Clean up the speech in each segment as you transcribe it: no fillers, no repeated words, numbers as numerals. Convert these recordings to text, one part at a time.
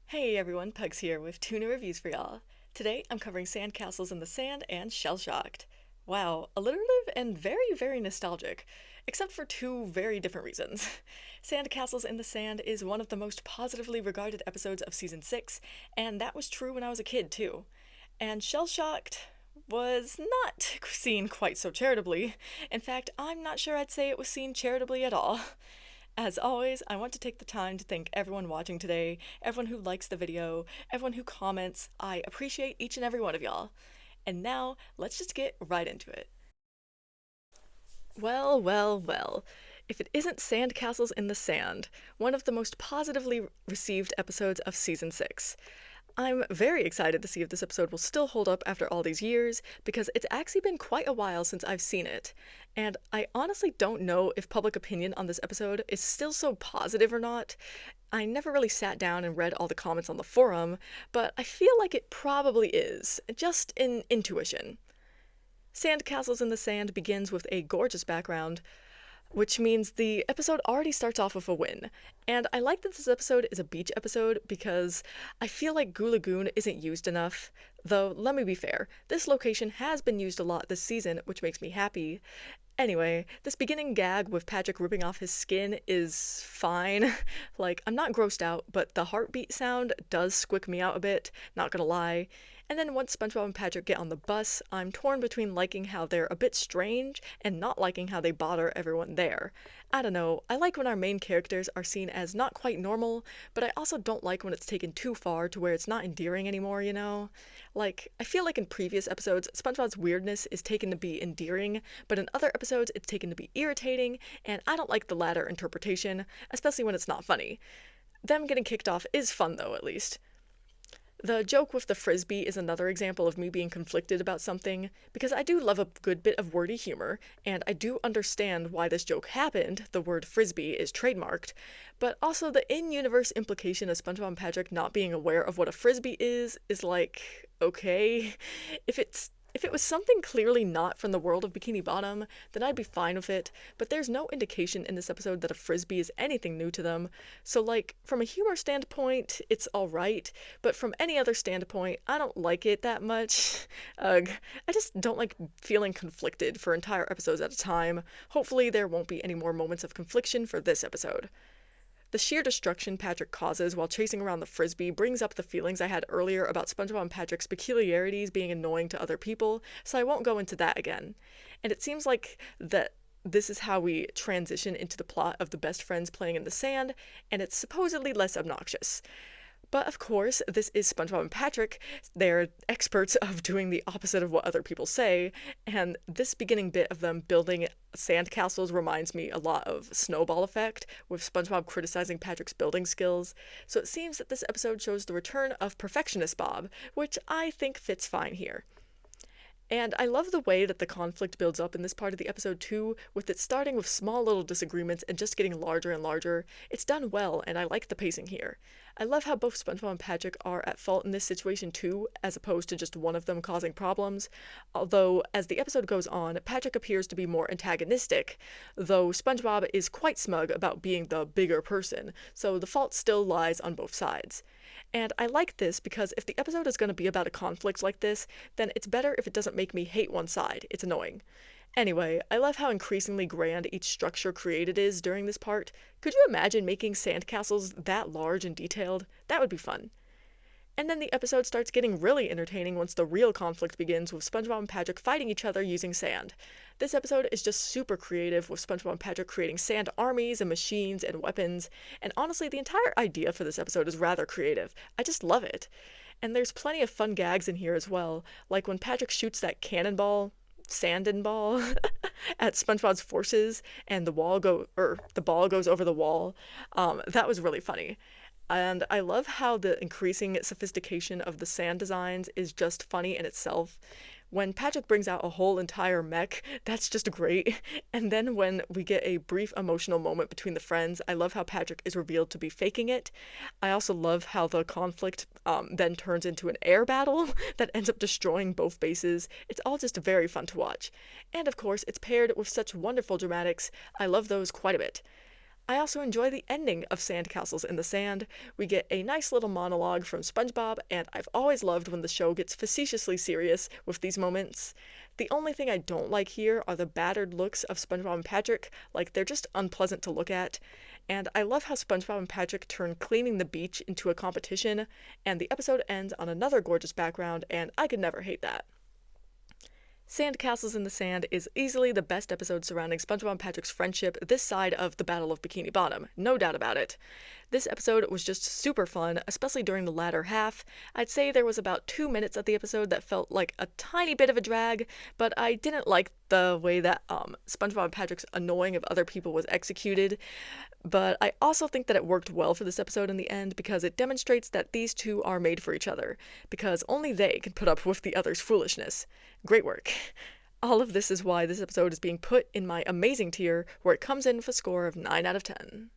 Hey everyone, Pugs here with two new reviews for y'all. Today I'm covering Sandcastles in the Sand and Shell Shocked. Wow, alliterative and very, very nostalgic, except for two very different reasons. Sandcastles in the Sand is one of the most positively regarded episodes of Season 6, and that was true when I was a kid too. And Shell Shocked was not seen quite so charitably. In fact, I'm not sure I'd say it was seen charitably at all. As always, I want to take the time to thank everyone watching today, everyone who likes the video, everyone who comments. I appreciate each and every one of y'all. And now, let's just get right into it. Well, well, well. If it isn't Sandcastles in the Sand, one of the most positively received episodes of Season 6. I'm very excited to see if this episode will still hold up after all these years, because it's actually been quite a while since I've seen it. And I honestly don't know if public opinion on this episode is still so positive or not. I never really sat down and read all the comments on the forum, but I feel like it probably is, just in intuition. Sandcastles in the Sand begins with a gorgeous background, which means the episode already starts off with a win. And I like that this episode is a beach episode because I feel like Goo Lagoon isn't used enough. Though, let me be fair, this location has been used a lot this season, which makes me happy. Anyway, this beginning gag with Patrick ripping off his skin is fine. Like, I'm not grossed out, but the heartbeat sound does squick me out a bit, not gonna lie. And then once SpongeBob and Patrick get on the bus, I'm torn between liking how they're a bit strange and not liking how they bother everyone there. I don't know, I like when our main characters are seen as not quite normal, but I also don't like when it's taken too far to where it's not endearing anymore, you know? Like, I feel like in previous episodes, SpongeBob's weirdness is taken to be endearing, but in other episodes it's taken to be irritating, and I don't like the latter interpretation, especially when it's not funny. Them getting kicked off is fun though, at least. The joke with the frisbee is another example of me being conflicted about something, because I do love a good bit of wordy humor, and I do understand why this joke happened, the word frisbee is trademarked, but also the in-universe implication of SpongeBob and Patrick not being aware of what a frisbee is like, okay, if it was something clearly not from the world of Bikini Bottom, then I'd be fine with it, but there's no indication in this episode that a frisbee is anything new to them, so like, from a humor standpoint, it's alright, but from any other standpoint, I don't like it that much. Ugh, I just don't like feeling conflicted for entire episodes at a time. Hopefully there won't be any more moments of confliction for this episode. The sheer destruction Patrick causes while chasing around the frisbee brings up the feelings I had earlier about SpongeBob and Patrick's peculiarities being annoying to other people, so I won't go into that again. And it seems like that this is how we transition into the plot of the best friends playing in the sand, and it's supposedly less obnoxious. But of course, this is SpongeBob and Patrick. They're experts of doing the opposite of what other people say, and this beginning bit of them building sandcastles reminds me a lot of Snowball Effect, with SpongeBob criticizing Patrick's building skills. So it seems that this episode shows the return of Perfectionist Bob, which I think fits fine here. And I love the way that the conflict builds up in this part of the episode too, with it starting with small little disagreements and just getting larger and larger. It's done well, and I like the pacing here. I love how both SpongeBob and Patrick are at fault in this situation too, as opposed to just one of them causing problems. Although, as the episode goes on, Patrick appears to be more antagonistic, though SpongeBob is quite smug about being the bigger person, so the fault still lies on both sides. And I like this because if the episode is going to be about a conflict like this, then it's better if it doesn't make me hate one side. It's annoying. Anyway, I love how increasingly grand each structure created is during this part. Could you imagine making sandcastles that large and detailed? That would be fun. And then the episode starts getting really entertaining once the real conflict begins with SpongeBob and Patrick fighting each other using sand. This episode is just super creative with SpongeBob and Patrick creating sand armies and machines and weapons, and honestly the entire idea for this episode is rather creative. I just love it. And there's plenty of fun gags in here as well, like when Patrick shoots that cannonball, sandin ball, at SpongeBob's forces and the ball goes over the wall. That was really funny. And I love how the increasing sophistication of the sand designs is just funny in itself. When Patrick brings out a whole entire mech, that's just great. And then when we get a brief emotional moment between the friends, I love how Patrick is revealed to be faking it. I also love how the conflict then turns into an air battle that ends up destroying both bases. It's all just very fun to watch. And of course, it's paired with such wonderful dramatics. I love those quite a bit. I also enjoy the ending of Sandcastles in the Sand. We get a nice little monologue from SpongeBob, and I've always loved when the show gets facetiously serious with these moments. The only thing I don't like here are the battered looks of SpongeBob and Patrick, like they're just unpleasant to look at. And I love how SpongeBob and Patrick turn cleaning the beach into a competition, and the episode ends on another gorgeous background, and I could never hate that. Sandcastles in the Sand is easily the best episode surrounding SpongeBob and Patrick's friendship this side of the Battle of Bikini Bottom, no doubt about it. This episode was just super fun, especially during the latter half. I'd say there was about 2 minutes of the episode that felt like a tiny bit of a drag, but I didn't like the way that SpongeBob and Patrick's annoying of other people was executed. But I also think that it worked well for this episode in the end because it demonstrates that these two are made for each other, because only they can put up with the other's foolishness. Great work. All of this is why this episode is being put in my amazing tier, where it comes in with a score of 9 out of 10.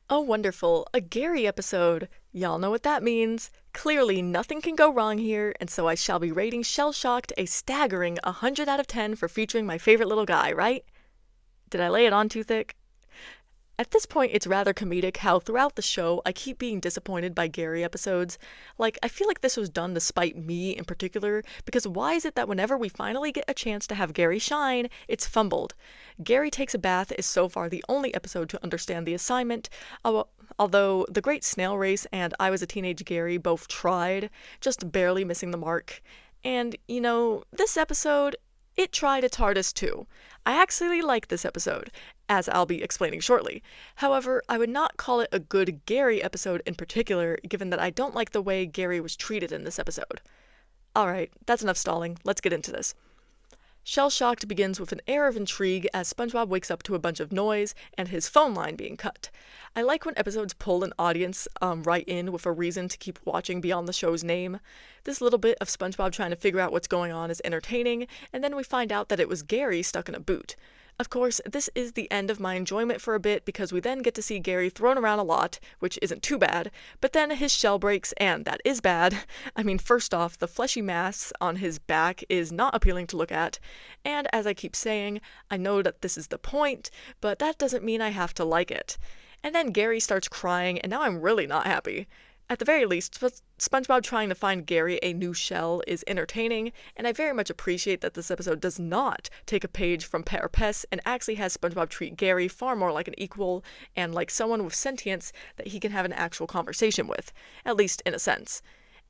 Oh, wonderful, a Gary episode. Y'all know what that means. Clearly, nothing can go wrong here, and so I shall be rating Shell Shocked a staggering 100 out of 10 for featuring my favorite little guy, right? Did I lay it on too thick? At this point, it's rather comedic how throughout the show I keep being disappointed by Gary episodes. Like, I feel like this was done to spite me in particular, because why is it that whenever we finally get a chance to have Gary shine, it's fumbled? Gary Takes a Bath is so far the only episode to understand the assignment, although The Great Snail Race and I Was a Teenage Gary both tried, just barely missing the mark. And, you know, this episode, it tried its hardest too. I actually like this episode, as I'll be explaining shortly. However, I would not call it a good Gary episode in particular, given that I don't like the way Gary was treated in this episode. Alright, that's enough stalling, let's get into this. Shell Shocked begins with an air of intrigue as SpongeBob wakes up to a bunch of noise and his phone line being cut. I like when episodes pull an audience right in with a reason to keep watching beyond the show's name. This little bit of SpongeBob trying to figure out what's going on is entertaining, and then we find out that it was Gary stuck in a boot. Of course, this is the end of my enjoyment for a bit because we then get to see Gary thrown around a lot, which isn't too bad, but then his shell breaks, and that is bad. I mean, first off, the fleshy mass on his back is not appealing to look at, and as I keep saying, I know that this is the point, but that doesn't mean I have to like it. And then Gary starts crying, and now I'm really not happy. At the very least, SpongeBob trying to find Gary a new shell is entertaining, and I very much appreciate that this episode does not take a page from Pear Pest and actually has SpongeBob treat Gary far more like an equal and like someone with sentience that he can have an actual conversation with, at least in a sense.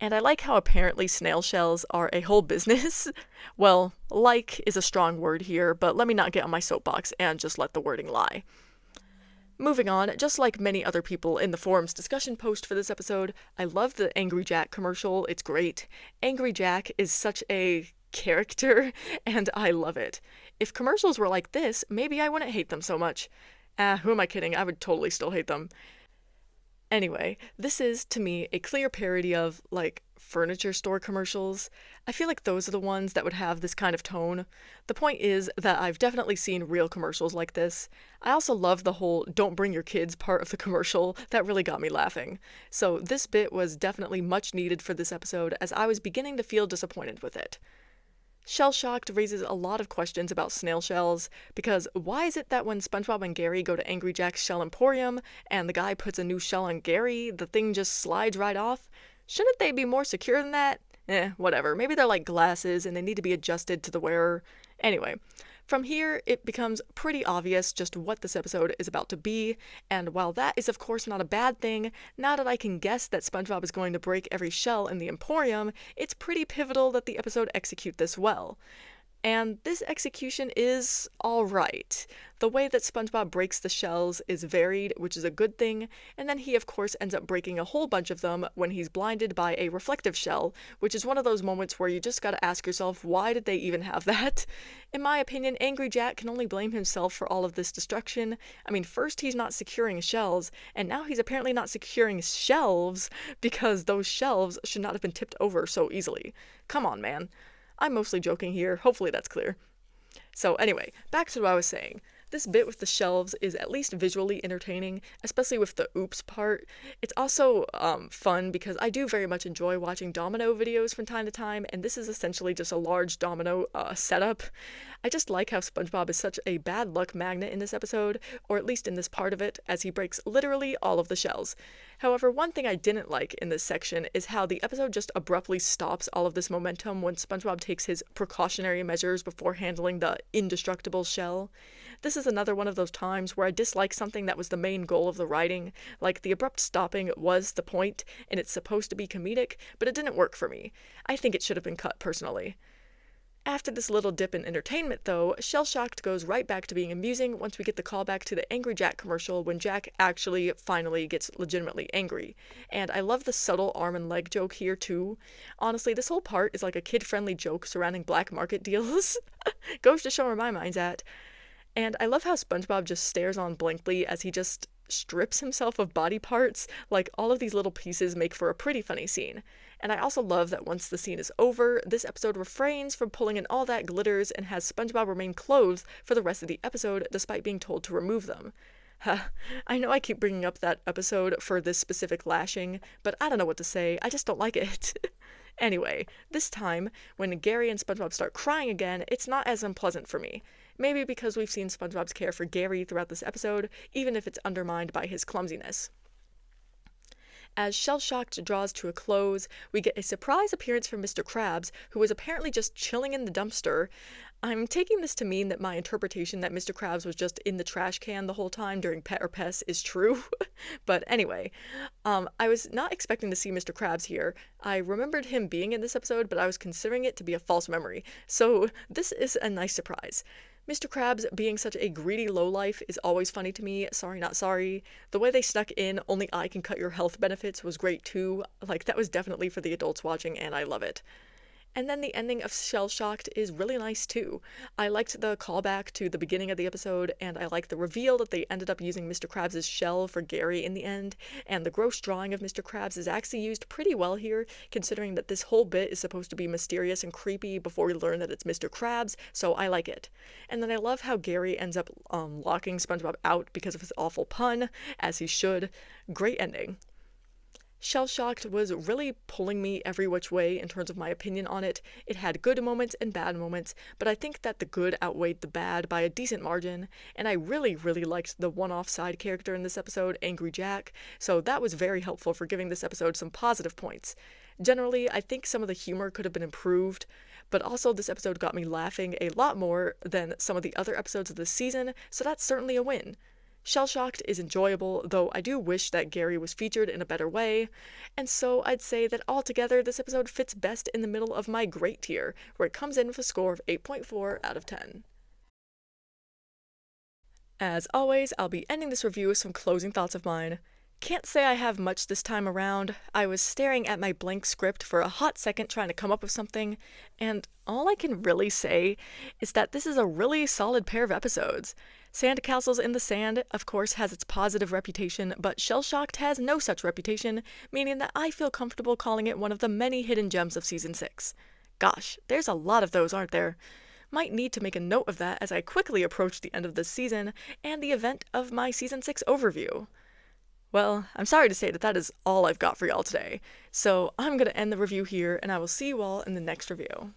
And I like how apparently snail shells are a whole business. Well, like is a strong word here, but let me not get on my soapbox and just let the wording lie. Moving on, just like many other people in the forum's discussion post for this episode, I love the Angry Jack commercial, it's great. Angry Jack is such a character, and I love it. If commercials were like this, maybe I wouldn't hate them so much. Who am I kidding? I would totally still hate them. Anyway, this is, to me, a clear parody of, like, furniture store commercials. I feel like those are the ones that would have this kind of tone. The point is that I've definitely seen real commercials like this. I also love the whole don't bring your kids part of the commercial. That really got me laughing. So this bit was definitely much needed for this episode as I was beginning to feel disappointed with it. Shell Shocked raises a lot of questions about snail shells, because why is it that when SpongeBob and Gary go to Angry Jack's Shell Emporium, and the guy puts a new shell on Gary, the thing just slides right off? Shouldn't they be more secure than that? Whatever. Maybe they're like glasses and they need to be adjusted to the wearer. Anyway, from here, it becomes pretty obvious just what this episode is about to be, and while that is of course not a bad thing, now that I can guess that SpongeBob is going to break every shell in the Emporium, it's pretty pivotal that the episode execute this well. And this execution is alright. The way that SpongeBob breaks the shells is varied, which is a good thing, and then he of course ends up breaking a whole bunch of them when he's blinded by a reflective shell, which is one of those moments where you just gotta ask yourself, why did they even have that? In my opinion, Angry Jack can only blame himself for all of this destruction. I mean, first he's not securing shells, and now he's apparently not securing shelves, because those shelves should not have been tipped over so easily. Come on, man. I'm mostly joking here, hopefully that's clear. So anyway, back to what I was saying. This bit with the shelves is at least visually entertaining, especially with the oops part. It's also fun because I do very much enjoy watching domino videos from time to time, and this is essentially just a large domino setup. I just like how SpongeBob is such a bad luck magnet in this episode, or at least in this part of it, as he breaks literally all of the shells. However, one thing I didn't like in this section is how the episode just abruptly stops all of this momentum when SpongeBob takes his precautionary measures before handling the indestructible shell. This is another one of those times where I dislike something that was the main goal of the writing, like the abrupt stopping was the point, and it's supposed to be comedic, but it didn't work for me. I think it should have been cut personally. After this little dip in entertainment, though, Shell Shocked goes right back to being amusing once we get the callback to the Angry Jack commercial when Jack actually finally gets legitimately angry. And I love the subtle arm and leg joke here, too. Honestly, this whole part is like a kid-friendly joke surrounding black market deals. Goes to show where my mind's at. And I love how SpongeBob just stares on blankly as he just strips himself of body parts. Like, all of these little pieces make for a pretty funny scene. And I also love that once the scene is over, this episode refrains from pulling in all that glitters and has SpongeBob remain clothed for the rest of the episode despite being told to remove them. I know I keep bringing up that episode for this specific lashing, but I don't know what to say, I just don't like it. Anyway, this time, when Gary and SpongeBob start crying again, it's not as unpleasant for me. Maybe because we've seen SpongeBob's care for Gary throughout this episode, even if it's undermined by his clumsiness. As Shell Shocked draws to a close, we get a surprise appearance from Mr. Krabs, who was apparently just chilling in the dumpster. I'm taking this to mean that my interpretation that Mr. Krabs was just in the trash can the whole time during Pet or Pest is true. But anyway, I was not expecting to see Mr. Krabs here. I remembered him being in this episode, but I was considering it to be a false memory. So this is a nice surprise. Mr. Krabs being such a greedy lowlife is always funny to me, sorry not sorry. The way they snuck in only I can cut your health benefits was great too. Like, that was definitely for the adults watching, and I love it. And then the ending of Shell Shocked is really nice too. I liked the callback to the beginning of the episode, and I liked the reveal that they ended up using Mr. Krabs' shell for Gary in the end, and the gross drawing of Mr. Krabs is actually used pretty well here, considering that this whole bit is supposed to be mysterious and creepy before we learn that it's Mr. Krabs, so I like it. And then I love how Gary ends up locking SpongeBob out because of his awful pun, as he should. Great ending. Shell Shocked was really pulling me every which way in terms of my opinion on it. It had good moments and bad moments, but I think that the good outweighed the bad by a decent margin, and I really liked the one-off side character in this episode, Angry Jack, so that was very helpful for giving this episode some positive points. Generally, I think some of the humor could have been improved, but also this episode got me laughing a lot more than some of the other episodes of this season, so that's certainly a win. Shell Shocked is enjoyable, though I do wish that Gary was featured in a better way, and so I'd say that altogether this episode fits best in the middle of my great tier, where it comes in with a score of 8.4 out of 10. As always, I'll be ending this review with some closing thoughts of mine. Can't say I have much this time around. I was staring at my blank script for a hot second trying to come up with something, and all I can really say is that this is a really solid pair of episodes. Sandcastles in the Sand, of course, has its positive reputation, but Shell Shocked has no such reputation, meaning that I feel comfortable calling it one of the many hidden gems of Season 6. Gosh, there's a lot of those, aren't there? Might need to make a note of that as I quickly approach the end of this season and the event of my Season 6 overview. Well, I'm sorry to say that is all I've got for y'all today, so I'm going to end the review here, and I will see you all in the next review.